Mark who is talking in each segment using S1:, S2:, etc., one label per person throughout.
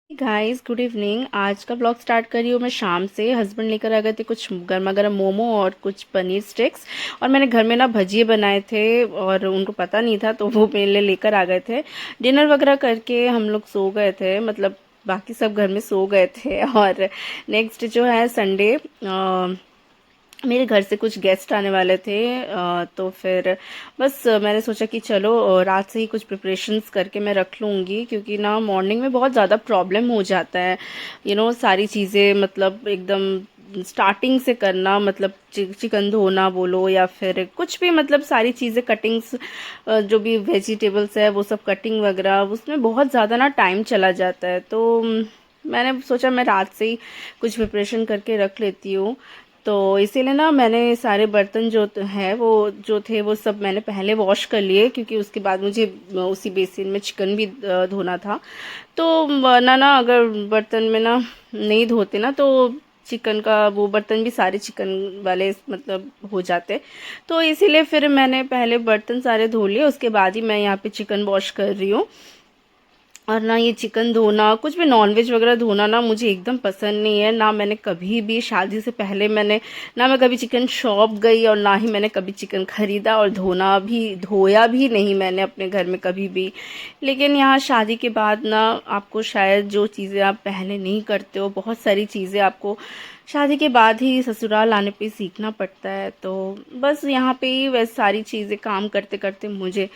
S1: Guys good evening. आज का blog start कर रही हूँ मैं शाम से। हस्बैंड लेकर आ गए थे कुछ गर्मा गर्म मोमो और कुछ पनीर स्टिक्स, और मैंने घर में ना भजिए बनाए थे और उनको पता नहीं था तो वो मेरे लिए लेकर आ गए थे। डिनर वगैरह करके हम लोग सो गए थे, मतलब बाकी सब घर में सो गए थे। और नेक्स्ट जो है संडे, मेरे घर से कुछ गेस्ट आने वाले थे। तो फिर बस मैंने सोचा कि चलो रात से ही कुछ प्रिपरेशंस करके मैं रख लूँगी, क्योंकि ना मॉर्निंग में बहुत ज़्यादा प्रॉब्लम हो जाता है। सारी चीज़ें मतलब एकदम स्टार्टिंग से करना, मतलब चिकन धोना बोलो या फिर कुछ भी, मतलब सारी चीज़ें कटिंग्स, जो भी वेजिटेबल्स है वो सब कटिंग वगैरह, उसमें बहुत ज़्यादा ना टाइम चला जाता है। तो मैंने सोचा मैं रात से ही कुछ प्रिपरेशन करके रख लेती हूँ। तो इसीलिए ना मैंने सारे बर्तन जो है वो जो थे वो सब मैंने पहले वॉश कर लिए, क्योंकि उसके बाद मुझे उसी बेसिन में चिकन भी धोना था। तो वरना ना अगर बर्तन में ना नहीं धोते ना तो चिकन का वो बर्तन भी सारे चिकन वाले मतलब हो जाते। तो इसीलिए फिर मैंने पहले बर्तन सारे धो लिए, उसके बाद ही मैं यहाँ पे चिकन वॉश कर रही हूँ। और ना ये चिकन धोना, कुछ भी नॉनवेज वगैरह धोना ना मुझे एकदम पसंद नहीं है। ना मैंने कभी भी शादी से पहले ना मैं कभी चिकन शॉप गई, और ना ही मैंने कभी चिकन खरीदा और धोया भी नहीं मैंने अपने घर में कभी भी। लेकिन यहाँ शादी के बाद ना आपको शायद जो चीज़ें आप पहले नहीं करते हो, बहुत सारी चीज़ें आपको शादी के बाद ही ससुराल आने पे सीखना पड़ता है। तो बस यहाँ पे ही वैसे सारी चीज़ें काम करते करते मुझे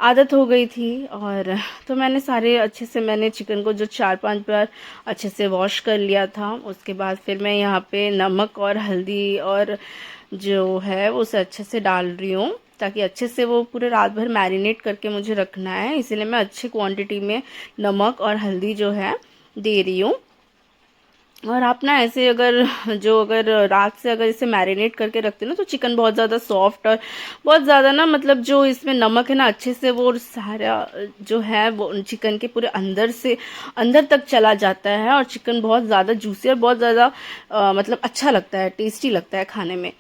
S1: आदत हो गई थी। और तो मैंने सारे अच्छे से, मैंने चिकन को जो 4-5 बार अच्छे से वॉश कर लिया था। उसके बाद फिर मैं यहाँ पे नमक और हल्दी और जो है वो उसे अच्छे से डाल रही हूँ, ताकि अच्छे से वो पूरे रात भर मैरिनेट करके मुझे रखना है। इसीलिए मैं अच्छी क्वांटिटी में नमक और हल्दी जो है दे रही हूँ। और आप ना ऐसे अगर रात से अगर इसे मैरिनेट करके रखते ना तो चिकन बहुत ज़्यादा सॉफ्ट और बहुत ज़्यादा ना, मतलब जो इसमें नमक है ना अच्छे से वो सारा जो है वो चिकन के पूरे अंदर से अंदर तक चला जाता है, और चिकन बहुत ज़्यादा जूसी और बहुत ज़्यादा मतलब अच्छा लगता है, टेस्टी लगता है खाने में।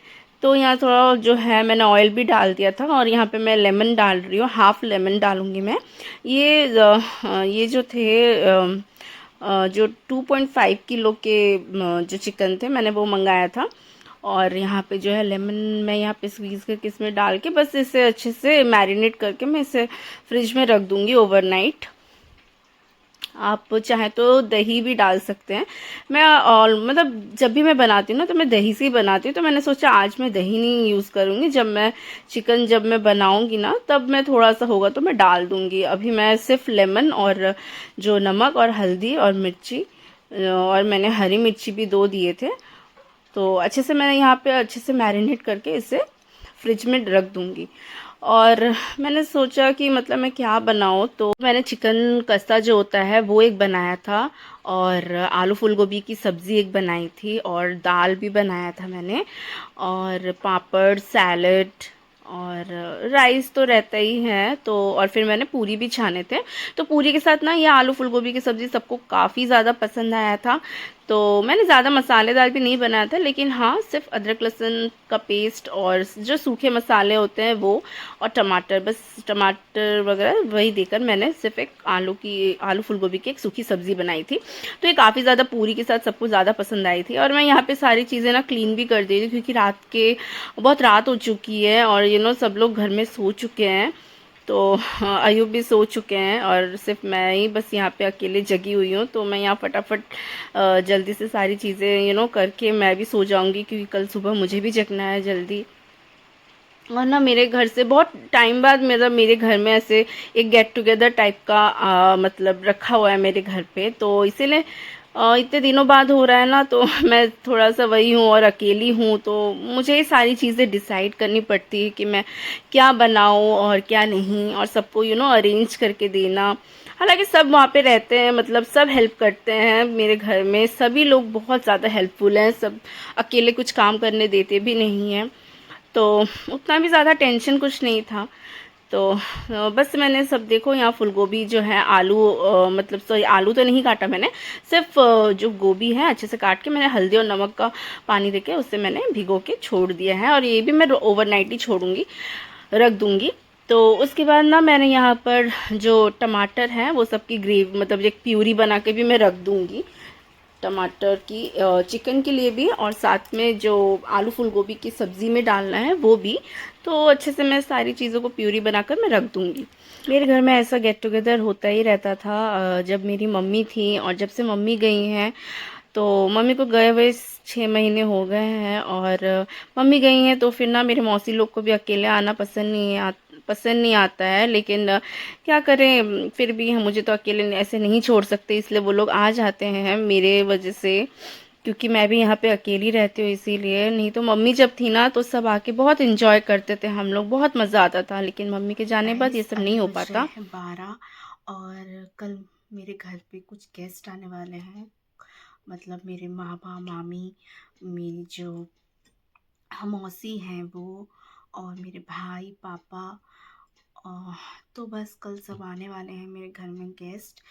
S1: तो यहाँ थोड़ा जो है मैंने ऑयल भी डाल दिया था, और यहाँ पे मैं लेमन डाल रही हूँ, हाफ लेमन डालूंगी मैं। ये जो थे जो 2.5 किलो के जो चिकन थे मैंने वो मंगाया था। और यहाँ पे जो है लेमन मैं यहाँ पे स्क्वीज़ करके इसमें डाल के बस इसे अच्छे से मैरिनेट करके मैं इसे फ्रिज में रख दूँगी ओवरनाइट। आप चाहें तो दही भी डाल सकते हैं। मैं और मतलब जब भी मैं बनाती हूँ ना तो मैं दही से ही बनाती हूँ, तो मैंने सोचा आज मैं दही नहीं यूज़ करूँगी। जब मैं बनाऊँगी ना तब मैं थोड़ा सा होगा तो मैं डाल दूँगी। अभी मैं सिर्फ लेमन और जो नमक और हल्दी और मिर्ची, और मैंने हरी मिर्ची भी 2 दिए थे। तो अच्छे से मैं यहाँ पे अच्छे से मैरिनेट करके इसे फ्रिज में रख दूँगी। और मैंने सोचा कि मतलब मैं क्या बनाऊँ, तो मैंने चिकन कस्ता जो होता है वो एक बनाया था, और आलू फूल गोभी की सब्ज़ी एक बनाई थी, और दाल भी बनाया था मैंने, और पापड़, सैलड, और राइस तो रहता ही है। तो और फिर मैंने पूरी भी छाने थे। तो पूरी के साथ ना ये आलू फूल गोभी की सब्ज़ी सबको काफ़ी ज़्यादा पसंद आया था। तो मैंने ज़्यादा मसालेदार भी नहीं बनाया था, लेकिन हाँ सिर्फ अदरक लहसुन का पेस्ट और जो सूखे मसाले होते हैं वो, और टमाटर, बस टमाटर वगैरह वही देकर मैंने सिर्फ एक आलू फूल गोभी की एक सूखी सब्ज़ी बनाई थी। तो ये काफ़ी ज़्यादा पूरी के साथ सबको ज़्यादा पसंद आई थी। और मैं यहाँ पे सारी चीज़ें ना क्लीन भी कर दी थी, क्योंकि बहुत रात हो चुकी है, और सब लोग घर में सो चुके हैं। तो अयूब भी सो चुके हैं, और सिर्फ मैं ही बस यहाँ पे अकेले जगी हुई हूँ। तो मैं यहाँ फटाफट जल्दी से सारी चीज़ें करके मैं भी सो जाऊँगी, क्योंकि कल सुबह मुझे भी जगना है जल्दी। और ना मेरे घर से बहुत टाइम बाद मेरे घर में ऐसे एक गेट टुगेदर टाइप का मतलब रखा हुआ है मेरे घर पे। तो इसीलिए इतने दिनों बाद हो रहा है ना, तो मैं थोड़ा सा वही हूँ और अकेली हूँ, तो मुझे ये सारी चीज़ें डिसाइड करनी पड़ती है कि मैं क्या बनाऊँ और क्या नहीं, और सबको अरेंज करके देना। हालांकि सब वहाँ पे रहते हैं, मतलब सब हेल्प करते हैं मेरे घर में, सभी लोग बहुत ज़्यादा हेल्पफुल हैं, सब अकेले कुछ काम करने देते भी नहीं हैं। तो उतना भी ज़्यादा टेंशन कुछ नहीं था। तो बस मैंने सब देखो यहाँ फूल गोभी जो है, आलू मतलब सॉरी आलू तो नहीं काटा मैंने, सिर्फ जो गोभी है अच्छे से काट के मैंने हल्दी और नमक का पानी देके उससे मैंने भिगो के छोड़ दिया है, और ये भी मैं ओवरनाइट ही छोड़ूंगी, रख दूंगी। तो उसके बाद ना मैंने यहाँ पर जो टमाटर हैं वो सबकी ग्रेवी मतलब एक प्यूरी बना के भी मैं रख दूँगी, टमाटर की चिकन के लिए भी, और साथ में जो आलू फूल गोभी की सब्ज़ी में डालना है वो भी। तो अच्छे से मैं सारी चीज़ों को प्यूरी बनाकर मैं रख दूँगी। मेरे घर में ऐसा गेट टुगेदर होता ही रहता था जब मेरी मम्मी थी, और जब से मम्मी गई हैं तो मम्मी को गए हुए 6 महीने हो गए हैं, और मम्मी गई हैं तो फिर ना मेरे मौसी लोग को भी अकेले आना पसंद नहीं आता है, लेकिन क्या करें, फिर भी हम मुझे तो अकेले ऐसे नहीं छोड़ सकते, इसलिए वो लोग आ जाते हैं मेरे वजह से, क्योंकि मैं भी यहाँ पे अकेली रहती हूँ इसीलिए। नहीं तो मम्मी जब थी ना तो सब आके बहुत इंजॉय करते थे हम लोग, बहुत मज़ा आता था, लेकिन मम्मी के जाने बाद ये सब नहीं हो पाता।
S2: 12 और कल मेरे घर पे कुछ गेस्ट आने वाले हैं, मतलब मेरे मामा मामी, मेरी जो मौसी हैं वो, और मेरे भाई पापा। और तो बस कल सब आने वाले हैं मेरे घर में गेस्ट।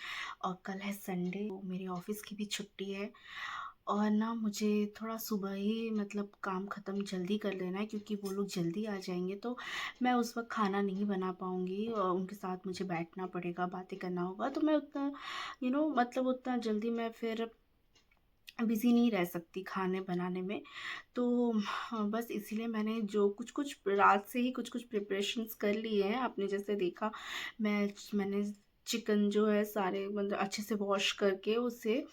S2: और कल है संडे, तो मेरी ऑफिस की भी छुट्टी है, और ना मुझे थोड़ा सुबह ही मतलब काम ख़त्म जल्दी कर लेना है, क्योंकि वो लोग जल्दी आ जाएंगे तो मैं उस वक्त खाना नहीं बना पाऊँगी, और उनके साथ मुझे बैठना पड़ेगा, बातें करना होगा, तो मैं उतना मतलब उतना जल्दी मैं फिर बिज़ी नहीं रह सकती खाने बनाने में। तो हाँ, बस इसीलिए मैंने जो कुछ कुछ रात से ही कुछ कुछ प्रिपरेशंस कर लिए हैं। आपने जैसे देखा, मैंने चिकन जो है सारे मतलब अच्छे से वॉश करके उसे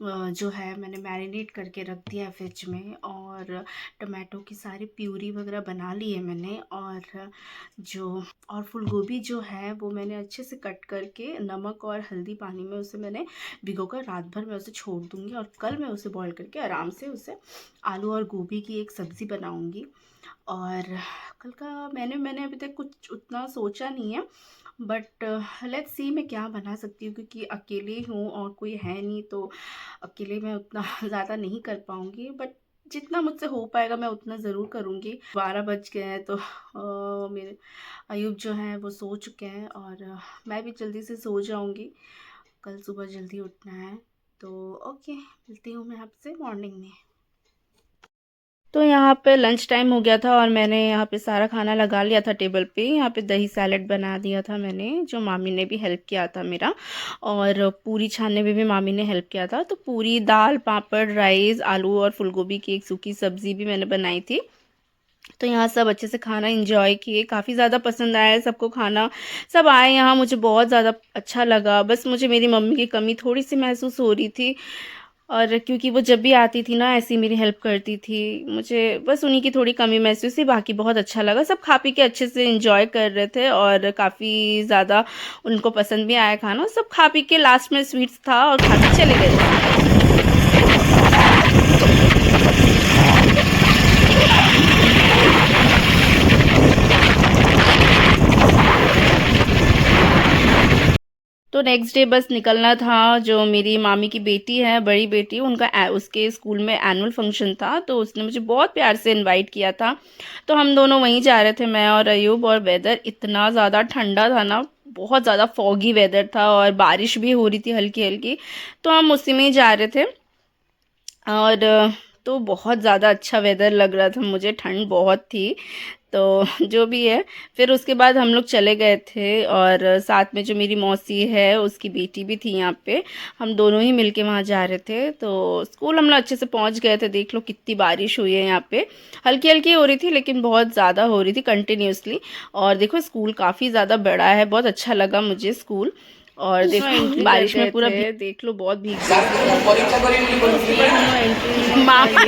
S2: जो है मैंने मैरिनेट करके रख दिया है फ्रिज में, और टमाटो की सारी प्यूरी वगैरह बना ली है मैंने, और फूल गोभी जो है वो मैंने अच्छे से कट करके नमक और हल्दी पानी में उसे मैंने भिगोकर रात भर मैं उसे छोड़ दूँगी, और कल मैं उसे बॉईल करके आराम से उसे आलू और गोभी की एक सब्ज़ी बनाऊँगी। और कल का मैंने अभी तक कुछ उतना सोचा नहीं है, बट लेट्स सी मैं क्या बना सकती हूँ, क्योंकि अकेले हूँ और कोई है नहीं, तो अकेले मैं उतना ज़्यादा नहीं कर पाऊँगी, बट जितना मुझसे हो पाएगा मैं उतना ज़रूर करूँगी। 12 बज गए हैं तो मेरे अयूब जो हैं वो सो चुके हैं, और मैं भी जल्दी से सो जाऊँगी, कल सुबह जल्दी उठना है। तो ओके, मिलती हूँ मैं आपसे मॉर्निंग में।
S1: तो यहाँ पे लंच टाइम हो गया था, और मैंने यहाँ पे सारा खाना लगा लिया था टेबल पे। यहाँ पे दही सैलेड बना दिया था मैंने, जो मामी ने भी हेल्प किया था मेरा, और पूरी छानने में भी मामी ने हेल्प किया था। तो पूरी, दाल, पापड़, राइस, आलू और फूलगोभी की एक सूखी सब्ज़ी भी मैंने बनाई थी। तो यहाँ सब अच्छे से खाना एंजॉय किए, काफ़ी ज़्यादा पसंद आया सबको खाना। सब आए यहाँ, मुझे बहुत ज़्यादा अच्छा लगा। बस मुझे मेरी मम्मी की कमी थोड़ी सी महसूस हो रही थी, और क्योंकि वो जब भी आती थी ना ऐसी मेरी हेल्प करती थी, मुझे बस उन्हीं की थोड़ी कमी महसूस हुई। बाकी बहुत अच्छा लगा, सब खा पी के अच्छे से एंजॉय कर रहे थे, और काफ़ी ज़्यादा उनको पसंद भी आया खाना। सब खा पी के लास्ट में स्वीट्स था और खा के चले गए। तो नेक्स्ट डे बस निकलना था। जो मेरी मामी की बेटी है, बड़ी बेटी, उनका उसके स्कूल में एनुअल फंक्शन था, तो उसने मुझे बहुत प्यार से इनवाइट किया था। तो हम दोनों वहीं जा रहे थे, मैं और अयूब, और वेदर इतना ज़्यादा ठंडा था ना, बहुत ज़्यादा फॉगी वेदर था, और बारिश भी हो रही थी हल्की हल्की। तो हम उसी में ही जा रहे थे, और तो बहुत ज़्यादा अच्छा वेदर लग रहा था मुझे, ठंड बहुत थी। तो जो भी है, फिर उसके बाद हम लोग चले गए थे, और साथ में जो मेरी मौसी है उसकी बेटी भी थी यहाँ पे, हम दोनों ही मिलके वहाँ जा रहे थे। तो स्कूल हम लोग अच्छे से पहुँच गए थे। देख लो कितनी बारिश हुई है यहाँ पे, हल्की हल्की हो रही थी लेकिन बहुत ज़्यादा हो रही थी कंटिन्यूसली। और देखो स्कूल काफ़ी ज़्यादा बड़ा है, बहुत अच्छा लगा मुझे स्कूल। और देखो एंट्री बारिश में पूरा देख लो, बहुत भीग गए थे। मामा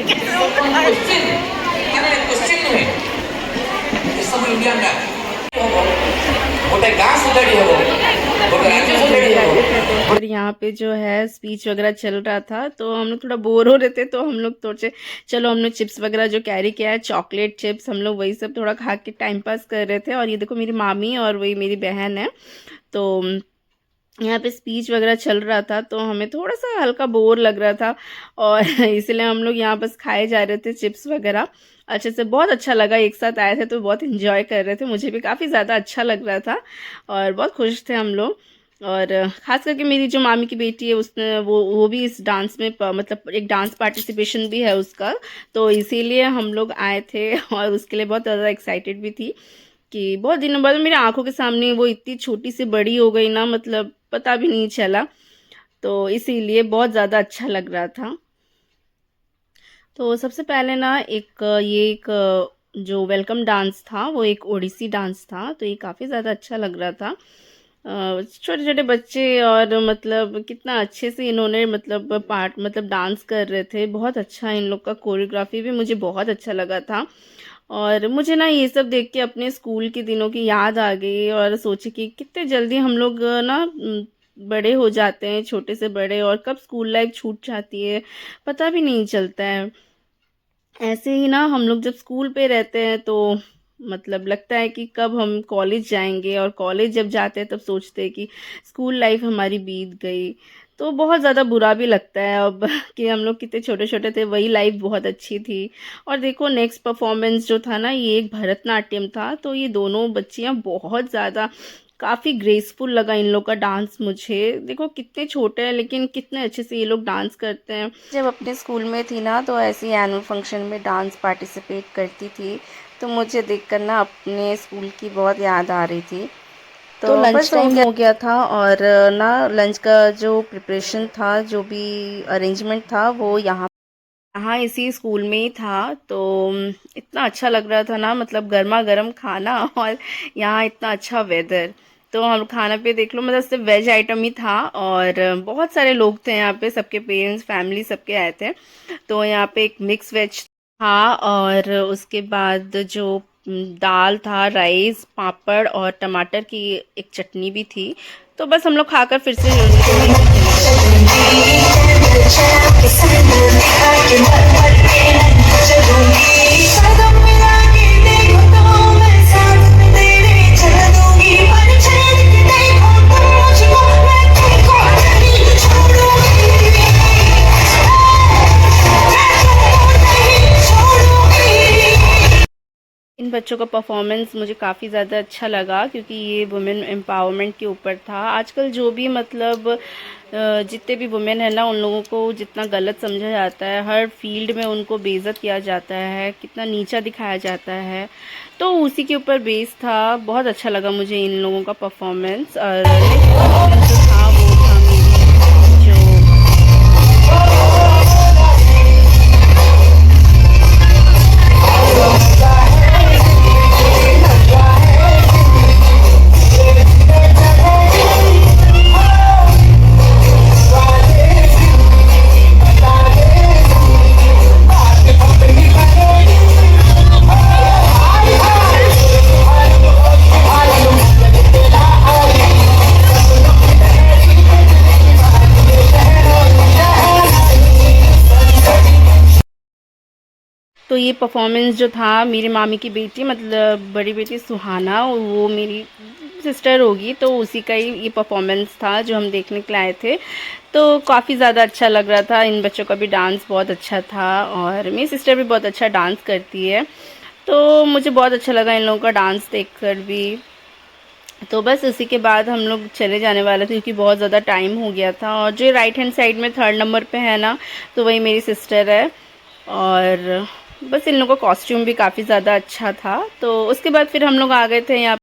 S1: फिर यहाँ पे जो है स्पीच वगैरह चल रहा था, तो हम लोग थोड़ा बोर हो रहे थे, तो हम लोग सोचे चलो हमने चिप्स वगैरह जो कैरी किया है, चॉकलेट चिप्स, हम लोग वही सब थोड़ा खा के टाइम पास कर रहे थे। और ये देखो मेरी मामी और वही मेरी बहन है, तो यहाँ पे स्पीच वगैरह चल रहा था, तो हमें थोड़ा सा हल्का बोर लग रहा था, और इसलिए हम लोग यहाँ बस खाए जा रहे थे चिप्स वगैरह। अच्छे से बहुत अच्छा लगा, एक साथ आए थे तो बहुत इन्जॉय कर रहे थे, मुझे भी काफ़ी ज़्यादा अच्छा लग रहा था, और बहुत खुश थे हम लोग। और ख़ास करके मेरी जो मामी की बेटी है उसने वो भी इस डांस में मतलब एक डांस पार्टिसिपेशन भी है उसका, तो इसीलिए हम लोग आए थे, और उसके लिए बहुत ज़्यादा एक्साइटेड भी थी कि बहुत दिनों बाद मेरी आंखों के सामने वो इतनी छोटी सी बड़ी हो गई ना, मतलब पता भी नहीं चला। तो इसीलिए बहुत ज़्यादा अच्छा लग रहा था। तो सबसे पहले ना एक जो वेलकम डांस था वो एक ओडिसी डांस था, तो ये काफ़ी ज़्यादा अच्छा लग रहा था। छोटे छोटे बच्चे और मतलब कितना अच्छे से इन्होंने मतलब पार्ट मतलब डांस कर रहे थे, बहुत अच्छा इन लोग का कोरियोग्राफी भी मुझे बहुत अच्छा लगा था। और मुझे ना ये सब देख के अपने स्कूल के दिनों की याद आ गई और सोचे कि कितने जल्दी हम लोग ना बड़े हो जाते हैं, छोटे से बड़े, और कब स्कूल लाइफ छूट जाती है पता भी नहीं चलता है। ऐसे ही ना हम लोग जब स्कूल पे रहते हैं तो मतलब लगता है कि कब हम कॉलेज जाएंगे, और कॉलेज जब जाते हैं तब सोचते हैं कि स्कूल लाइफ हमारी बीत गई। तो बहुत ज़्यादा बुरा भी लगता है अब कि हम लोग कितने छोटे छोटे थे, वही लाइफ बहुत अच्छी थी। और देखो नेक्स्ट परफॉर्मेंस जो था ना, ये एक भरतनाट्यम था। तो ये दोनों बच्चियां बहुत ज़्यादा काफ़ी ग्रेसफुल लगा इन लोग का डांस मुझे। देखो कितने छोटे हैं लेकिन कितने अच्छे से ये लोग डांस करते हैं। जब अपने स्कूल में थी ना तो ऐसी एनुअल फंक्शन में डांस पार्टिसिपेट करती थी, तो मुझे देखकर ना अपने स्कूल की बहुत याद आ रही थी। तो लंच टाइम हो गया था और ना लंच का जो प्रिपरेशन था, जो भी अरेंजमेंट था, वो यहाँ यहाँ इसी स्कूल में ही था। तो इतना अच्छा लग रहा था ना, मतलब गर्मा गर्म खाना और यहाँ इतना अच्छा वेदर। तो हम खाना पे देख लो, मतलब सिर्फ वेज आइटम ही था, और बहुत सारे लोग थे यहाँ पे, सबके पेरेंट्स फैमिली सबके आए थे। तो यहाँ पे एक मिक्स वेज था, और उसके बाद जो दाल था, राइस, पापड़ और टमाटर की एक चटनी भी थी। तो बस हम लोग खाकर फिर से सोने पे इन बच्चों का परफॉर्मेंस मुझे काफ़ी ज़्यादा अच्छा लगा, क्योंकि ये वुमेन एम्पावरमेंट के ऊपर था। आजकल जो भी मतलब जितने भी वुमेन है ना, उन लोगों को जितना गलत समझा जाता है, हर फील्ड में उनको बेइज्जत किया जाता है, कितना नीचा दिखाया जाता है, तो उसी के ऊपर बेस था। बहुत अच्छा लगा मुझे इन लोगों का परफॉर्मेंस। और नेक्स्ट परफॉर्मेंस जो था वो था मेरी जो तो ये परफॉर्मेंस जो था, मेरी मामी की बेटी मतलब बड़ी बेटी सुहाना, वो मेरी सिस्टर होगी, तो उसी का ही ये परफॉर्मेंस था जो हम देखने के लिए आए थे। तो काफ़ी ज़्यादा अच्छा लग रहा था। इन बच्चों का भी डांस बहुत अच्छा था, और मेरी सिस्टर भी बहुत अच्छा डांस करती है, तो मुझे बहुत अच्छा लगा इन लोगों का डांस देखकर भी। तो बस उसी के बाद हम लोग चले जाने वाले थे, क्योंकि बहुत ज़्यादा टाइम हो गया था। और जो राइट हैंड साइड में थर्ड नंबर पे है ना, तो वही मेरी सिस्टर है। और बस इन लोगों का कॉस्ट्यूम भी काफ़ी ज़्यादा अच्छा था। तो उसके बाद फिर हम लोग आ गए थे यहाँ।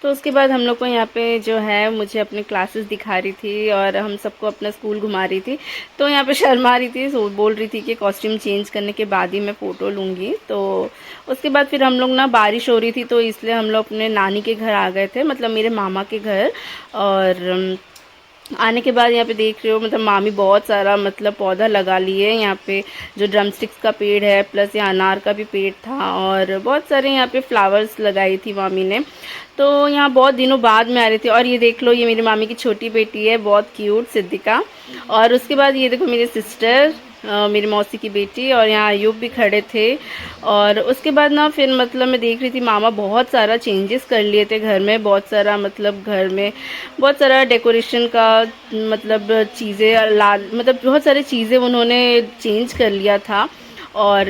S1: तो उसके बाद हम लोग को यहाँ पे जो है मुझे अपनी क्लासेस दिखा रही थी, और हम सबको अपना स्कूल घुमा रही थी। तो यहाँ पे शर्मा रही थी, सो बोल रही थी कि कॉस्ट्यूम चेंज करने के बाद ही मैं फ़ोटो लूँगी। तो उसके बाद फिर हम लोग ना, बारिश हो रही थी तो इसलिए हम लोग अपने नानी के घर आ गए थे, मतलब मेरे मामा के घर। और आने के बाद यहाँ पे देख रहे हो, मतलब मामी बहुत सारा मतलब पौधा लगा लिए यहाँ पे। जो ड्रम स्टिक्स का पेड़ है, प्लस यहाँ अनार का भी पेड़ था, और बहुत सारे यहाँ पे फ्लावर्स लगाई थी मामी ने। तो यहाँ बहुत दिनों बाद में आ रही थी। और ये देख लो, ये मेरी मामी की छोटी बेटी है, बहुत क्यूट, सिद्धिका। और उसके बाद ये देखो मेरी सिस्टर, मेरी मौसी की बेटी, और यहाँ अयूब भी खड़े थे। और उसके बाद ना फिर मतलब मैं देख रही थी, मामा बहुत सारा चेंजेस कर लिए थे घर में, बहुत सारा मतलब घर में बहुत सारा डेकोरेशन का मतलब चीज़ें ला, मतलब बहुत सारी चीज़ें उन्होंने चेंज कर लिया था। और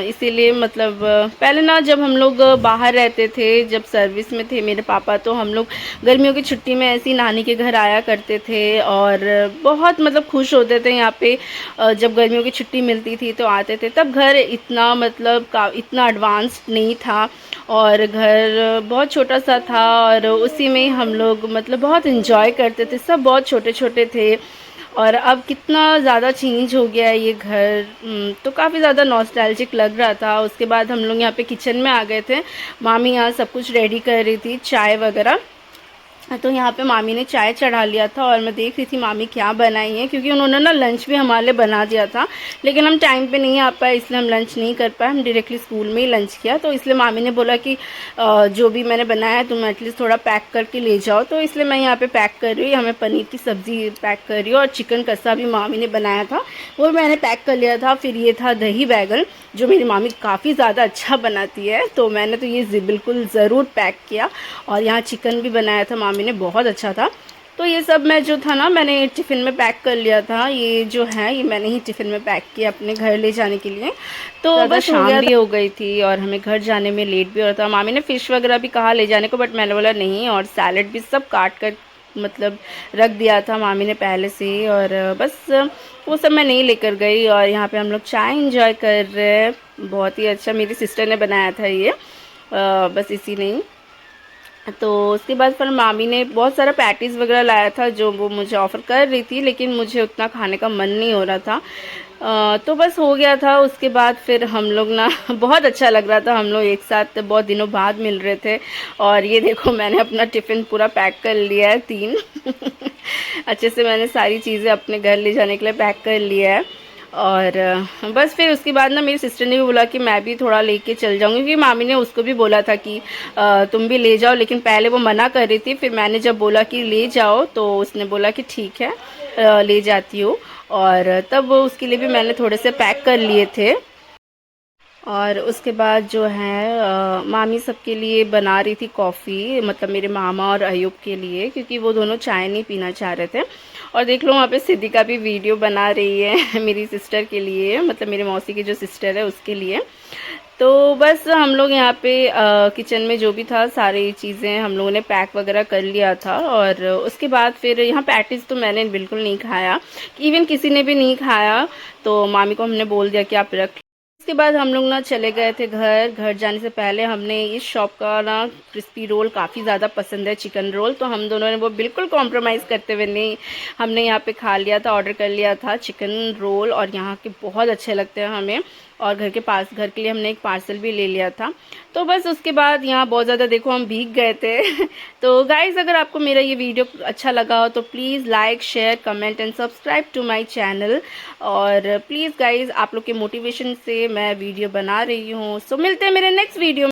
S1: इसीलिए मतलब पहले ना जब हम लोग बाहर रहते थे, जब सर्विस में थे मेरे पापा, तो हम लोग गर्मियों की छुट्टी में ऐसी नानी के घर आया करते थे और बहुत मतलब खुश होते थे यहाँ पे। जब गर्मियों की छुट्टी मिलती थी तो आते थे। तब घर इतना मतलब इतना एडवांस्ड नहीं था और घर बहुत छोटा सा था और उसी में हम लोग मतलब बहुत इन्जॉय करते थे। सब बहुत छोटे छोटे थे और अब कितना ज़्यादा चेंज हो गया है ये घर। तो काफ़ी ज़्यादा नॉस्टैल्जिक लग रहा था। उसके बाद हम लोग यहाँ पे किचन में आ गए थे। मामी यहाँ सब कुछ रेडी कर रही थी, चाय वगैरह। तो यहाँ पे मामी ने चाय चढ़ा लिया था और मैं देख रही थी मामी क्या बनाई है, क्योंकि उन्होंने ना लंच भी हमारे लिए बना दिया था, लेकिन हम टाइम पे नहीं आ पाए, इसलिए हम लंच नहीं कर पाए। हम डायरेक्टली स्कूल में ही लंच किया। तो इसलिए मामी ने बोला कि जो भी मैंने बनाया है तुम एटलीस्ट थोड़ा पैक करके ले जाओ। तो इसलिए मैं यहाँ पे पैक कर रही हूँ। हमें पनीर की सब्ज़ी पैक कर रही हूँ और चिकन कसा भी मामी ने बनाया था, वो मैंने पैक कर लिया था। फिर ये था दही बैगन, जो मेरी मामी काफ़ी ज़्यादा अच्छा बनाती है, तो मैंने तो ये बिल्कुल ज़रूर पैक किया। और यहाँ चिकन भी बनाया था मामी ने, बहुत अच्छा था। तो ये सब मैं जो था ना मैंने टिफ़िन में पैक कर लिया था। ये जो है ये मैंने ही टिफ़िन में पैक किया अपने घर ले जाने के लिए। तो बस शाम भी हो गई थी और हमें घर जाने में लेट भी हो रहा था। मामी ने फ़िश वगैरह भी कहा ले जाने को, बट मैंने बोला नहीं, और सैलड भी सब काट कर मतलब रख दिया था मामी ने पहले से ही, और बस वो सब मैं नहीं लेकर गई। और यहाँ पे हम लोग चाय इंजॉय कर रहे हैं। बहुत ही अच्छा मेरी सिस्टर ने बनाया था ये, बस इसी नहीं। तो उसके बाद फिर मामी ने बहुत सारा पैटीज़ वगैरह लाया था जो वो मुझे ऑफ़र कर रही थी, लेकिन मुझे उतना खाने का मन नहीं हो रहा था। तो बस हो गया था। उसके बाद फिर हम लोग ना बहुत अच्छा लग रहा था, हम लोग एक साथ बहुत दिनों बाद मिल रहे थे। और ये देखो मैंने अपना टिफ़िन पूरा पैक कर लिया है, 3 अच्छे से मैंने सारी चीज़ें अपने घर ले जाने के लिए पैक कर लिया है। और बस फिर उसके बाद ना मेरी सिस्टर ने भी बोला कि मैं भी थोड़ा लेके चल जाऊंगी, क्योंकि मामी ने उसको भी बोला था कि तुम भी ले जाओ, लेकिन पहले वो मना कर रही थी। फिर मैंने जब बोला कि ले जाओ तो उसने बोला कि ठीक है, ले जाती हूँ। और तब उसके लिए भी मैंने थोड़े से पैक कर लिए थे। और उसके बाद जो है मामी सबके लिए बना रही थी कॉफ़ी, मतलब मेरे मामा और अयूब के लिए, क्योंकि वो दोनों चाय नहीं पीना चाह रहे थे। और देख लो वहाँ पे सिद्दीका भी वीडियो बना रही है मेरी सिस्टर के लिए, मतलब मेरी मौसी की जो सिस्टर है उसके लिए। तो बस हम लोग यहाँ पे किचन में जो भी था सारी चीज़ें हम लोगों ने पैक वगैरह कर लिया था। और उसके बाद फिर यहाँ पैटीज़ तो मैंने बिल्कुल नहीं खाया, इवन किसी ने भी नहीं खाया। तो मामी को हमने बोल दिया कि आप रख। उसके बाद हम लोग ना चले गए थे घर जाने से पहले हमने इस शॉप का ना क्रिस्पी रोल काफ़ी ज़्यादा पसंद है, चिकन रोल, तो हम दोनों ने वो बिल्कुल कॉम्प्रोमाइज़ करते हुए नहीं, हमने यहाँ पे खा लिया था, ऑर्डर कर लिया था चिकन रोल। और यहाँ के बहुत अच्छे लगते हैं हमें। और घर के लिए हमने एक पार्सल भी ले लिया था। तो बस उसके बाद यहाँ बहुत ज़्यादा देखो हम भीग गए थे तो गाइज़ अगर आपको मेरा ये वीडियो अच्छा लगा हो तो please like share comment and subscribe to my channel. और प्लीज़ गाइज़ आप लोग के मोटिवेशन से मैं वीडियो बना रही हूँ। सो मिलते हैं मेरे नेक्स्ट वीडियो में।